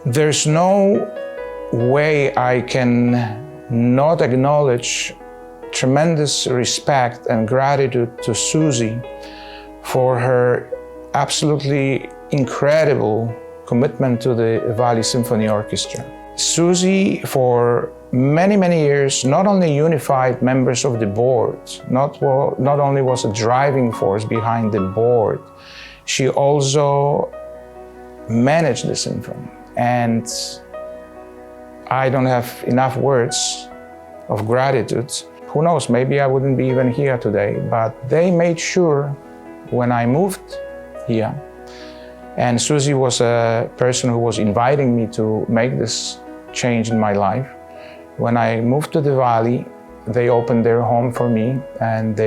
There's no way I can not acknowledge tremendous respect and gratitude to Susie for her absolutely incredible commitment to the Valley Symphony Orchestra. Susie, for many, many years, not only unified members of the board, not only was a driving force behind the board, she also managed the symphony. And I don't have enough words of gratitude. Who knows, maybe I wouldn't be even here today, but they made sure when I moved here, and Susie was a person who was inviting me to make this change in my life. When I moved to the Valley, they opened their home for me, and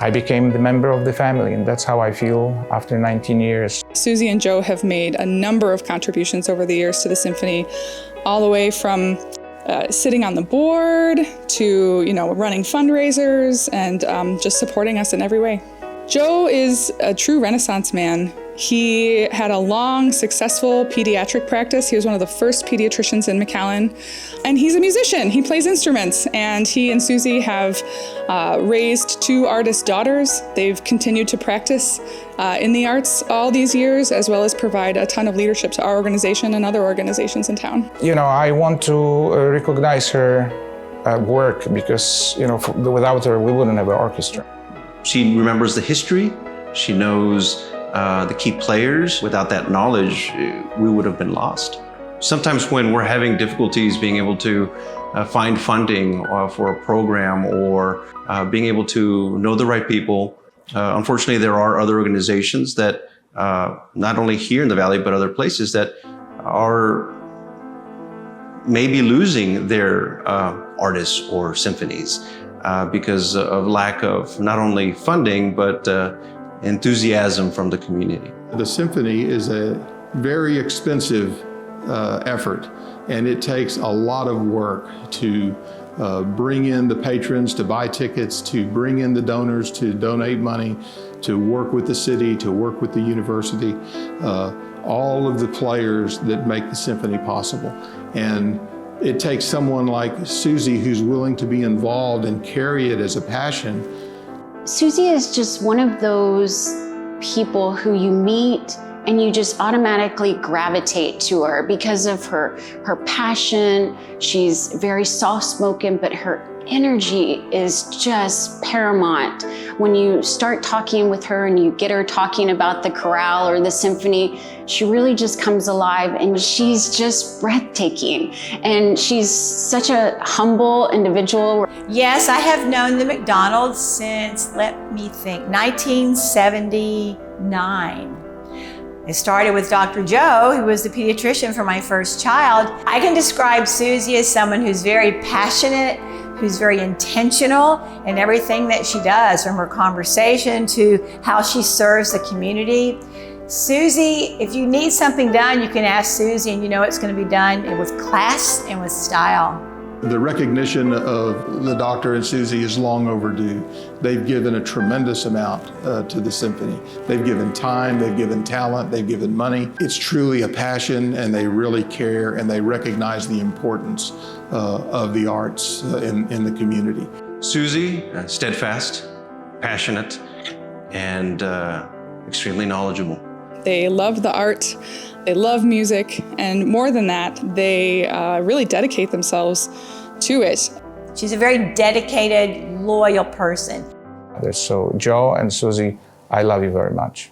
I became the member of the family, and that's how I feel after 19 years. Susie and Joe have made a number of contributions over the years to the symphony, all the way from sitting on the board to running fundraisers and just supporting us in every way. Joe is a true Renaissance man. He had a long, successful pediatric practice. He was one of the first pediatricians in McAllen. And he's a musician. He plays instruments. And he and Susie have raised 2 artist daughters. They've continued to practice in the arts all these years, as well as provide a ton of leadership to our organization and other organizations in town. I want to recognize her work because, without her, we wouldn't have an orchestra. She remembers the history. She knows the key players. Without that knowledge, we would have been lost. Sometimes when we're having difficulties being able to find funding for a program or being able to know the right people, unfortunately there are other organizations that, not only here in the Valley, but other places that are maybe losing their artists or symphonies because of lack of not only funding, but enthusiasm from the community. The symphony is a very expensive effort, and it takes a lot of work to bring in the patrons, to buy tickets, to bring in the donors, to donate money, to work with the city, to work with the university, all of the players that make the symphony possible. And it takes someone like Susie who's willing to be involved and carry it as a passion. Susie is just one of those people who you meet and you just automatically gravitate to her because of her passion. She's very soft-spoken, but her energy is just paramount. When you start talking with her and you get her talking about the chorale or the symphony, she really just comes alive, and she's just breathtaking. And she's such a humble individual. Yes, I have known the McDonalds since, let me think, 1979. It started with Dr. Joe, who was the pediatrician for my first child. I can describe Susie as someone who's very passionate, who's very intentional in everything that she does, from her conversation to how she serves the community. Susie, if you need something done, you can ask Susie and you know it's going to be done with class and with style. The recognition of the doctor and Susie is long overdue. They've given a tremendous amount to the symphony. They've given time, they've given talent, they've given money. It's truly a passion, and they really care, and they recognize the importance of the arts in the community. Susie, steadfast, passionate, and extremely knowledgeable. They love the art, they love music, and more than that, they really dedicate themselves to it. She's a very dedicated, loyal person. So Joe and Susie, I love you very much.